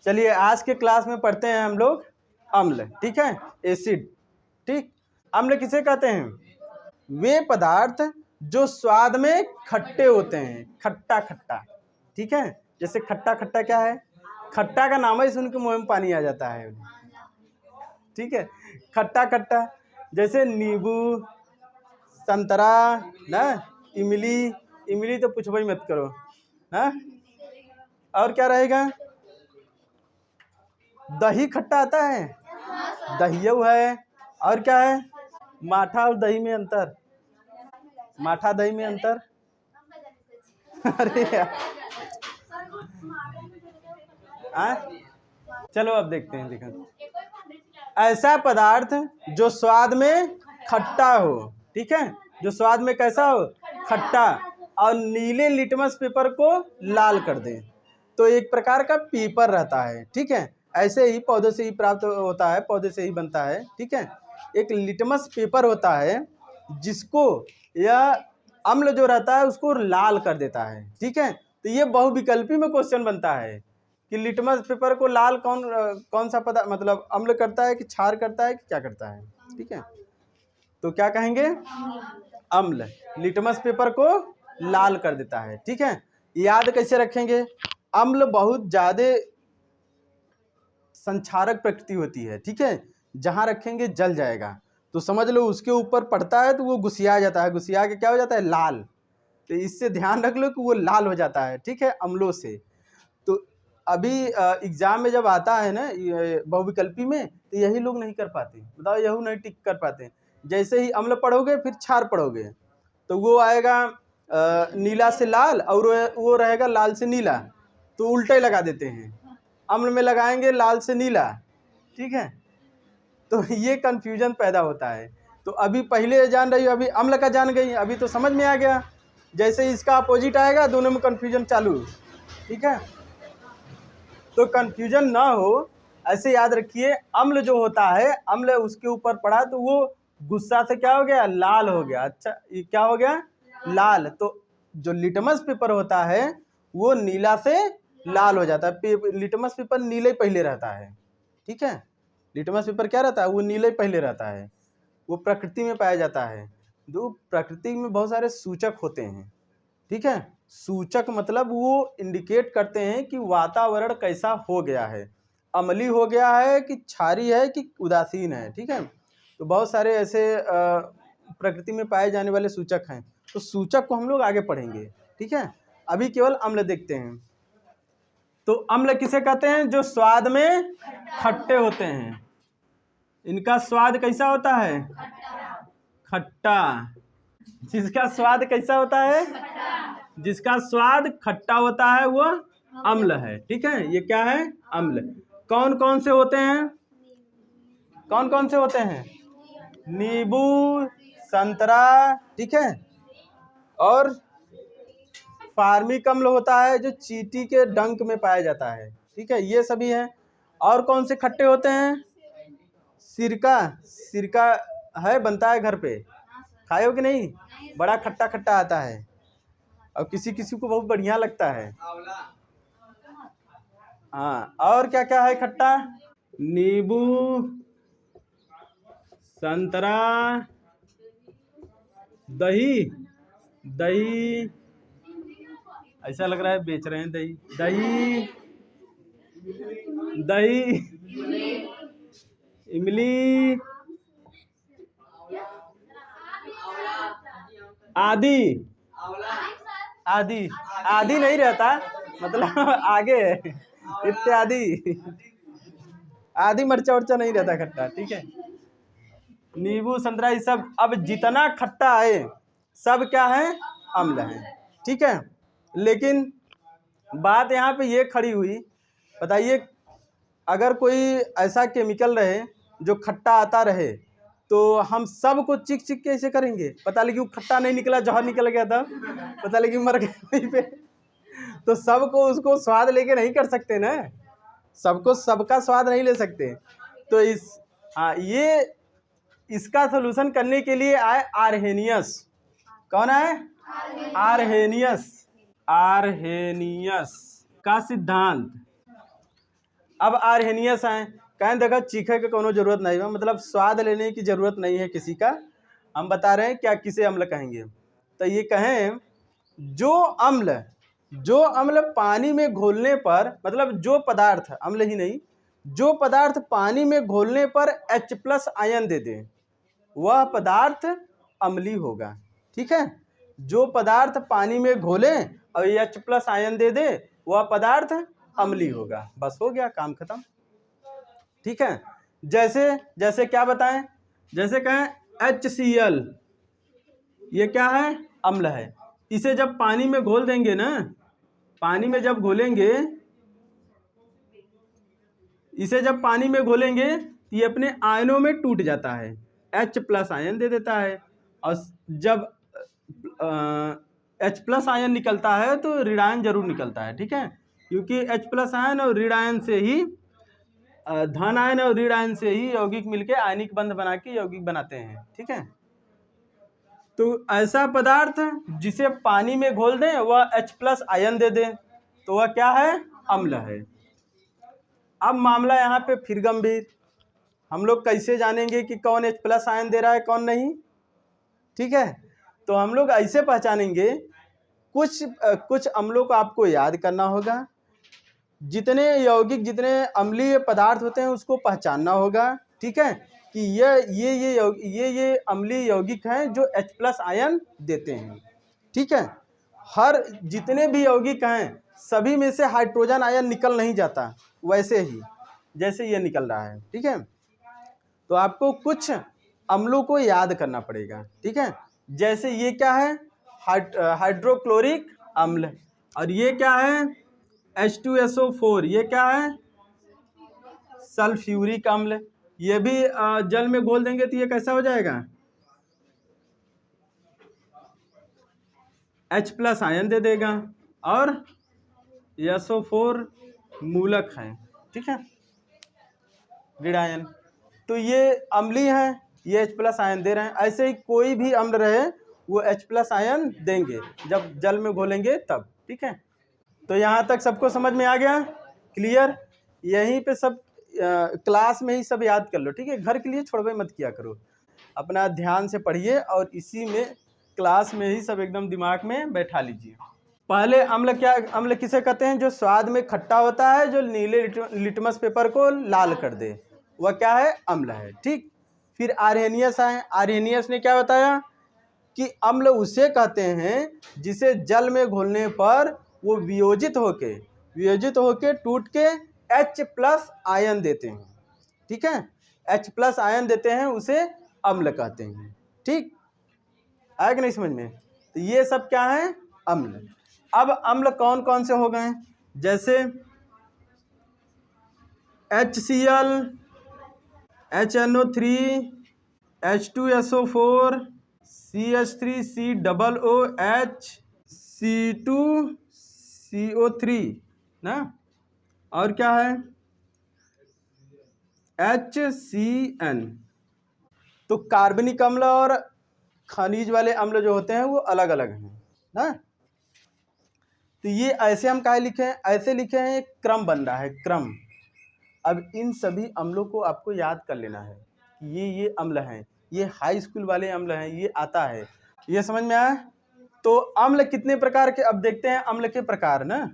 चलिए आज के क्लास में पढ़ते हैं हम लोग अम्ल, ठीक है, एसिड। ठीक, अम्ल किसे कहते हैं? वे पदार्थ जो स्वाद में खट्टे होते हैं, खट्टा खट्टा। ठीक है, जैसे खट्टा खट्टा क्या है? खट्टा का नाम ही सुन के मुंह में पानी आ जाता है। ठीक है, खट्टा खट्टा, जैसे नींबू, संतरा ना, इमली। इमली तो पूछो ही मत करो। हाँ, और क्या रहेगा? दही खट्टा आता है, दहियो है। और क्या है? माठा और दही में अंतर, माठा दही में अंतर। अरे यार, चलो अब देखते हैं। देखो, ऐसा पदार्थ जो स्वाद में खट्टा हो, ठीक है, जो स्वाद में कैसा हो? खट्टा, और नीले लिटमस पेपर को लाल कर दे। तो एक प्रकार का पेपर रहता है, ठीक है, ऐसे ही पौधे से ही प्राप्त होता है, पौधे से ही बनता है। ठीक है, एक लिटमस पेपर होता है जिसको यह अम्ल जो रहता है उसको लाल कर देता है। ठीक है, तो ये बहुविकल्पी में क्वेश्चन बनता है कि लिटमस पेपर को लाल कौन सा पदार्थ, मतलब अम्ल करता है कि क्षार करता है कि क्या करता है? ठीक है, तो क्या कहेंगे? अम्ल लिटमस पेपर को लाल कर देता है। ठीक है, याद कैसे रखेंगे? अम्ल बहुत ज्यादा संक्षारक प्रकृति होती है। ठीक है, जहां रखेंगे जल जाएगा, तो समझ लो उसके ऊपर पड़ता है तो वो गुसिया जाता है, गुसिया के क्या हो जाता है? लाल। तो इससे ध्यान रख लो कि वो लाल हो जाता है, ठीक है, अम्लों से। तो अभी एग्जाम में जब आता है ना बहुविकल्पी में, तो यही लोग नहीं कर पाते, बताओ, यही नहीं टिक कर पाते। जैसे ही अम्ल पढ़ोगे फिर क्षार पढ़ोगे, तो वो आएगा नीला से लाल, और वो रहेगा लाल से नीला, तो उल्टे लगा देते हैं। अम्ल में लगाएंगे लाल से नीला, ठीक है, तो ये कंफ्यूजन पैदा होता है। तो अभी पहले जान रही हो, अभी अम्ल का जान गई, अभी तो समझ में आ गया। जैसे इसका अपोजिट आएगा, दोनों में कंफ्यूजन चालू। ठीक है, तो कंफ्यूजन ना हो ऐसे याद रखिए, अम्ल जो होता है, अम्ल उसके ऊपर पड़ा तो वो गुस्सा से क्या हो गया? लाल हो गया। अच्छा, ये क्या हो गया? लाल। तो जो लिटमस पेपर होता है वो नीला से लाल हो जाता है। लिटमस पेपर नीले पहले रहता है। ठीक है, लिटमस पेपर क्या रहता है? वो नीले पहले रहता है। वो प्रकृति में पाया जाता है। जो प्रकृति में बहुत सारे सूचक होते हैं, ठीक है, सूचक मतलब वो इंडिकेट करते हैं कि वातावरण कैसा हो गया है, अम्लीय हो गया है कि क्षारी है कि उदासीन है। ठीक है, तो बहुत सारे ऐसे प्रकृति में पाए जाने वाले सूचक हैं, तो सूचक को हम लोग आगे पढ़ेंगे। ठीक है, अभी केवल अम्ल देखते हैं। तो अम्ल किसे कहते हैं? जो स्वाद में खट्टे होते हैं। इनका स्वाद कैसा होता है? खट्टा। जिसका स्वाद कैसा होता है? जिसका स्वाद खट्टा होता है वो अम्ल है। ठीक है, ये क्या है? अम्ल। कौन कौन से होते हैं? कौन कौन से होते हैं? नींबू, संतरा, ठीक है, और फार्मिक अम्ल होता है जो चींटी के डंक में पाया जाता है। ठीक है, ये सभी हैं। और कौन से खट्टे होते हैं? सिरका, सिरका है, बनता है घर पे, खाए हो कि नहीं? बड़ा खट्टा खट्टा आता है, और किसी किसी को बहुत बढ़िया लगता है। हाँ, और क्या क्या है खट्टा? नींबू, संतरा, दही। दही, ऐसा लग रहा है बेच रहे हैं दही। दही, दही, इमली, आदि। आदि, आदि नहीं रहता, मतलब आगे है, इत्यादि। आदि मरचा उर्चा नहीं रहता खट्टा। ठीक है, नींबू, संतरा, ये सब अब जितना खट्टा है सब क्या है? अम्ल है। ठीक है, लेकिन बात यहाँ पे ये खड़ी हुई, बताइए, अगर कोई ऐसा केमिकल रहे जो खट्टा आता रहे, तो हम सबको चिक चिक कैसे करेंगे? पता लगी वो खट्टा नहीं निकला, जहर निकल गया था, पता लगी मर गए वहीं पे। तो सबको उसको स्वाद लेके नहीं कर सकते ना, सबको सबका स्वाद नहीं ले सकते। तो ये इसका सोल्यूशन करने के लिए आए आर्हेनियस। कौन है? आर्हेनियस। आर्हेनियस का सिद्धांत, अब आर्हेनियस आए, कहें देखा चीखे के कोनो जरूरत नहीं है, मतलब स्वाद लेने की जरूरत नहीं है किसी का। हम बता रहे हैं क्या किसे अम्ल कहेंगे। तो ये कहें जो अम्ल पानी में घोलने पर, मतलब जो पदार्थ, अम्ल ही नहीं, जो पदार्थ पानी में घोलने पर H+ आयन दे दे वह पदार्थ अम्लीय होगा। ठीक है, जो पदार्थ पानी में घोले और H+ आयन दे दे वह पदार्थ अम्लीय होगा। बस हो गया, काम खत्म। ठीक है, जैसे क्या बताएं, जैसे कहें HCl, ये क्या है, अम्ल है। इसे जब पानी में घोल देंगे ना, पानी में जब घोलेंगे, इसे जब पानी में घोलेंगे तो ये अपने आयनों में टूट जाता है, H+ आयन दे देता है। और जब H+ आयन निकलता है तो ऋणायन जरूर निकलता है। ठीक है, क्योंकि H+ आयन और ऋणायन से ही, धन आयन और ऋण आयन से ही यौगिक मिलके आयनिक बंध बना के यौगिक बनाते हैं। ठीक है, तो ऐसा पदार्थ जिसे पानी में घोल दें वह H+ आयन दे दें तो वह क्या है, अम्ल है। अब मामला यहाँ पे फिर गंभीर, हम लोग कैसे जानेंगे कि कौन H+ आयन दे रहा है कौन नहीं। ठीक है, तो हम लोग ऐसे पहचानेंगे, कुछ अम्लों को आपको याद करना होगा, जितने यौगिक, जितने अम्लीय पदार्थ होते हैं उसको पहचानना होगा। ठीक है, कि ये अम्लीय यौगिक हैं जो H+ आयन देते हैं। ठीक है, हर जितने भी यौगिक हैं सभी में से हाइड्रोजन आयन निकल नहीं जाता, वैसे ही जैसे ये निकल रहा है। ठीक है, तो आपको कुछ अम्लों को याद करना पड़ेगा। ठीक है, जैसे ये क्या है, हाइड्रोक्लोरिक अम्ल, और ये क्या है, H2SO4, ये क्या है, सल्फ्यूरिक अम्ल। ये भी जल में घोल देंगे तो ये कैसा हो जाएगा, H+ आयन दे देगा, और SO4 मूलक है। ठीक है, ऋणायन, तो ये अम्लीय है, ये H+ आयन दे रहे हैं। ऐसे ही कोई भी अम्ल रहे वो H+ आयन देंगे जब जल में घोलेंगे तब। ठीक है, तो यहाँ तक सबको समझ में आ गया, क्लियर। यहीं पे सब क्लास में ही सब याद कर लो। ठीक है, घर के लिए छोड़वे मत किया करो, अपना ध्यान से पढ़िए और इसी में क्लास में ही सब एकदम दिमाग में बैठा लीजिए। पहले अम्ल किसे कहते हैं, जो स्वाद में खट्टा होता है, जो नीले लिटमस पेपर को लाल कर दे, वह क्या है, अम्ल है। ठीक, फिर आर्हेनियस आए, आर्हेनियस ने क्या बताया कि अम्ल उसे कहते हैं जिसे जल में घोलने पर वो वियोजित होके टूट के H+ आयन देते हैं। ठीक है, H+ आयन देते हैं, उसे अम्ल कहते हैं। ठीक, आया कि नहीं समझ में। तो ये सब क्या है, अम्ल। अब अम्ल कौन कौन से हो गए, जैसे HCl, HNO3, H2SO4, CH3COOH, C2CO3 ना, और क्या है, HCN। तो कार्बनिक अम्ल और खनिज वाले अम्ल जो होते हैं वो अलग अलग हैं ना। तो ये ऐसे हम क्या लिखे हैं, ऐसे लिखे हैं, एक क्रम बन रहा है, क्रम। अब इन सभी अम्लों को आपको याद कर लेना है कि ये अम्ल हैं, ये हाई स्कूल वाले अम्ल हैं, ये आता है। ये समझ में आया। तो अम्ल कितने प्रकार के, अब देखते हैं अम्ल के प्रकार ना।